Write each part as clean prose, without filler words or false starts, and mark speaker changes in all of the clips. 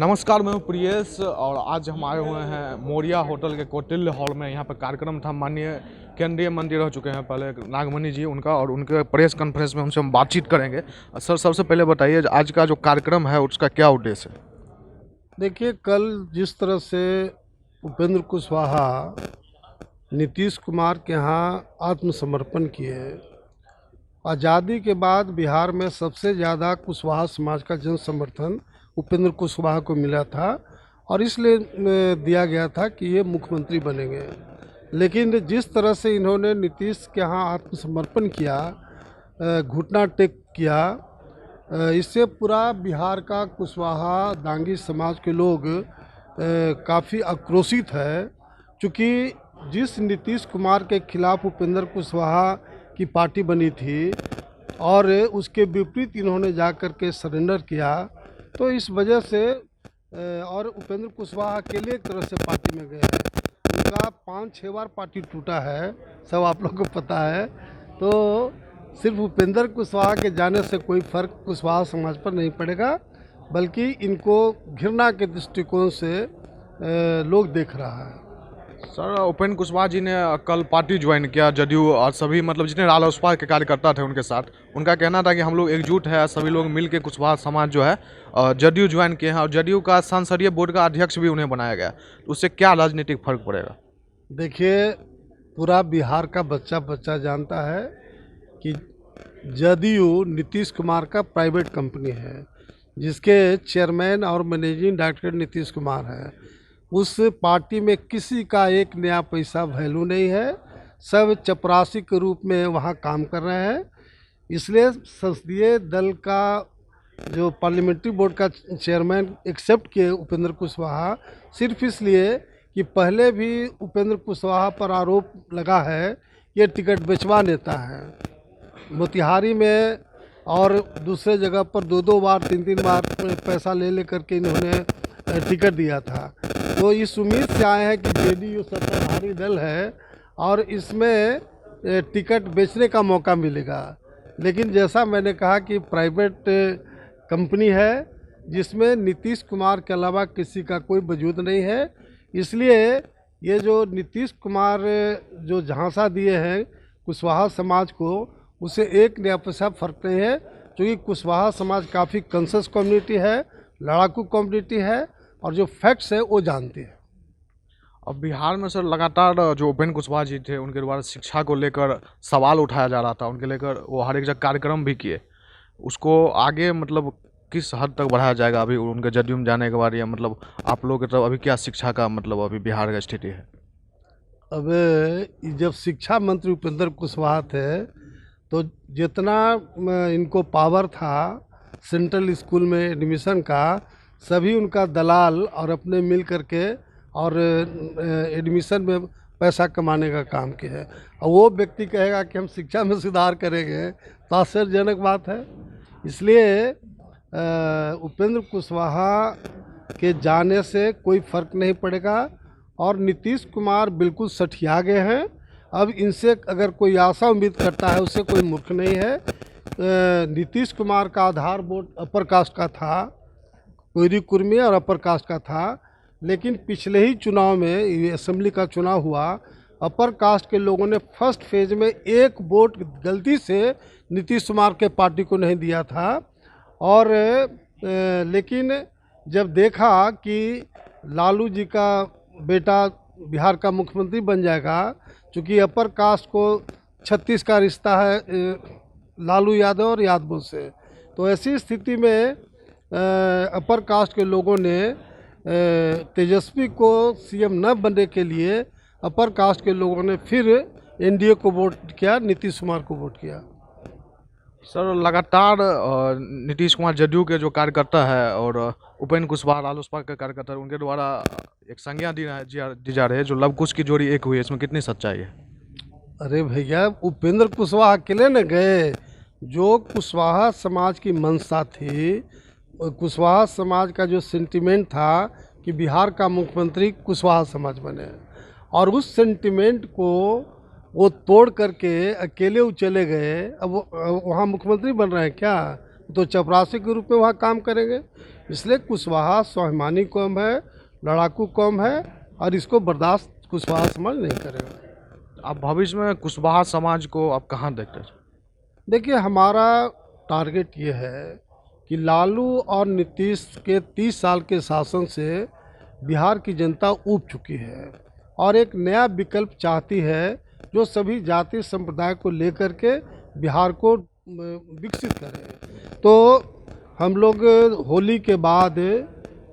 Speaker 1: नमस्कार, मैं हूं प्रियेश और आज हम आए हुए हैं मोरिया होटल के कौटिल्य हॉल में। यहाँ पर कार्यक्रम था। माननीय केंद्रीय मंत्री रह चुके हैं पहले नागमणि जी, उनका, और उनके प्रेस कॉन्फ्रेंस में उनसे हम बातचीत करेंगे। सर, सबसे पहले बताइए आज का जो कार्यक्रम है उसका क्या उद्देश्य है?
Speaker 2: देखिए, कल जिस तरह से उपेंद्र कुशवाहा नीतीश कुमार के यहाँ आत्मसमर्पण किए, आज़ादी के बाद बिहार में सबसे ज़्यादा कुशवाहा समाज का जन समर्थन उपेंद्र कुशवाहा को मिला था और इसलिए दिया गया था कि ये मुख्यमंत्री बनेंगे। लेकिन जिस तरह से इन्होंने नीतीश के यहाँ आत्मसमर्पण किया, घुटना टेक किया, इससे पूरा बिहार का कुशवाहा दांगी समाज के लोग काफ़ी आक्रोशित है। क्योंकि जिस नीतीश कुमार के खिलाफ उपेंद्र कुशवाहा की पार्टी बनी थी और उसके विपरीत इन्होंने जा कर के सरेंडर किया, तो इस वजह से और उपेंद्र कुशवाहा अकेले एक तरह से पार्टी में गए हैं। उनका 5-6 बार पार्टी टूटा है, सब आप लोग को पता है। तो सिर्फ उपेंद्र कुशवाहा के जाने से कोई फ़र्क कुशवाहा समाज पर नहीं पड़ेगा, बल्कि इनको घृणा के दृष्टिकोण से लोग देख रहा है।
Speaker 1: सर, उपेंद्र कुशवाहा जी ने कल पार्टी ज्वाइन किया, जदयू, और सभी मतलब जितने रालोसपा के कार्यकर्ता थे उनके साथ उनका कहना था कि हम लोग एकजुट है, सभी लोग मिल के कुशवाहा समाज जो है जदयू ज्वाइन किए हैं, और जदयू का संसदीय बोर्ड का अध्यक्ष भी उन्हें बनाया गया। तो उससे क्या राजनीतिक फर्क पड़ेगा?
Speaker 2: देखिए, पूरा बिहार का बच्चा बच्चा जानता है कि जदयू नीतीश कुमार का प्राइवेट कंपनी है, जिसके चेयरमैन और मैनेजिंग डायरेक्टर नीतीश कुमार है। उस पार्टी में किसी का एक नया पैसा वैल्यू नहीं है, सब चपरासी के रूप में वहाँ काम कर रहे हैं। इसलिए संसदीय दल का जो पार्लियामेंट्री बोर्ड का चेयरमैन एक्सेप्ट किए उपेंद्र कुशवाहा, सिर्फ इसलिए कि पहले भी उपेंद्र कुशवाहा पर आरोप लगा है ये टिकट बेचवा देता है। मोतिहारी में और दूसरे जगह पर 2-2 बार 3-3 बार पैसा ले करके इन्होंने टिकट दिया था। तो इस उम्मीद से आए हैं कि जेडीयू सत्ताधारी दल है और इसमें टिकट बेचने का मौका मिलेगा। लेकिन जैसा मैंने कहा कि प्राइवेट कंपनी है जिसमें नीतीश कुमार के अलावा किसी का कोई वजूद नहीं है, इसलिए ये जो नीतीश कुमार जो झांसा दिए हैं कुशवाहा समाज को, उसे एक नया पैसा फर्क नहीं है। क्योंकि कुशवाहा समाज काफ़ी कॉन्शियस कम्युनिटी है, लड़ाकू कम्युनिटी है और जो फैक्ट्स है वो जानती है।
Speaker 1: अब बिहार में सर लगातार जो उपेंद्र कुशवाहा जी थे उनके द्वारा शिक्षा को लेकर सवाल उठाया जा रहा था, उनके लेकर वो हर एक जगह कार्यक्रम भी किए। उसको आगे मतलब किस हद तक बढ़ाया जाएगा अभी उनके जदयू में जाने के बाद, या मतलब आप लोग की तरफ अभी क्या शिक्षा का मतलब अभी बिहार का स्थिति है?
Speaker 2: अब जब शिक्षा मंत्री उपेंद्र कुशवाहा थे तो जितना इनको पावर था सेंट्रल स्कूल में एडमिशन का, सभी उनका दलाल और अपने मिल करके और एडमिशन में पैसा कमाने का काम किया है। और वो व्यक्ति कहेगा कि हम शिक्षा में सुधार करेंगे, तो आश्चर्यजनक बात है। इसलिए उपेंद्र कुशवाहा के जाने से कोई फ़र्क नहीं पड़ेगा और नीतीश कुमार बिल्कुल सठिया गए हैं। अब इनसे अगर कोई आशा उम्मीद करता है उससे कोई मूर्ख नहीं है। नीतीश कुमार का आधार वोट अपर कास्ट का था, कोयरी कुर्मी और अपर कास्ट का था, लेकिन पिछले ही चुनाव में असेंबली का चुनाव हुआ, अपर कास्ट के लोगों ने फर्स्ट फेज में एक वोट गलती से नीतीश कुमार के पार्टी को नहीं दिया था। और लेकिन जब देखा कि लालू जी का बेटा बिहार का मुख्यमंत्री बन जाएगा, चूँकि अपर कास्ट को 36 का रिश्ता है लालू यादव और यादवों से, तो ऐसी स्थिति में अपर कास्ट के लोगों ने तेजस्वी को सीएम न बनने के लिए अपर कास्ट के लोगों ने फिर एनडीए को वोट किया, नीतीश कुमार को वोट किया।
Speaker 1: सर, लगातार नीतीश कुमार जदयू के जो कार्यकर्ता है और उपेंद्र कुशवाहा रालोसपा के कार्यकर्ता, उनके द्वारा एक संज्ञा दी जा रही है जो लव कुश की जोड़ी एक हुई है, इसमें कितनी सच्चाई है?
Speaker 2: अरे भैया, उपेंद्र कुशवाहा अकेले न गए। जो कुशवाहा समाज की मंशा थी, कुशवाहा समाज का जो सेंटिमेंट था कि बिहार का मुख्यमंत्री कुशवाहा समाज बने, और उस सेंटिमेंट को वो तोड़ करके अकेले वो चले गए। अब वहाँ मुख्यमंत्री बन रहे हैं क्या? तो चपरासी के रूप में वहाँ काम करेंगे। इसलिए कुशवाहा स्वाभिमानी कौम है, लड़ाकू कौम है और इसको बर्दाश्त कुशवाहा समाज नहीं करेगा।
Speaker 1: अब भविष्य में कुशवाहा समाज को आप कहाँ देखते हैं?
Speaker 2: देखिए, हमारा टारगेट ये है कि लालू और नीतीश के 30 साल के शासन से बिहार की जनता ऊब चुकी है और एक नया विकल्प चाहती है जो सभी जाति संप्रदाय को लेकर के बिहार को विकसित करे। तो हम लोग होली के बाद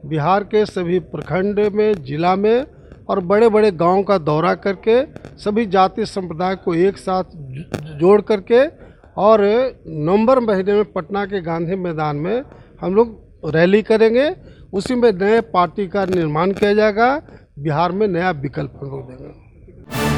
Speaker 2: बिहार के सभी प्रखंड में, जिला में और बड़े बड़े गांव का दौरा करके सभी जाति संप्रदाय को एक साथ जोड़ करके और नवंबर महीने में पटना के गांधी मैदान में हम लोग रैली करेंगे। उसी में नए पार्टी का निर्माण किया जाएगा, बिहार में नया विकल्प हम लोग देंगे।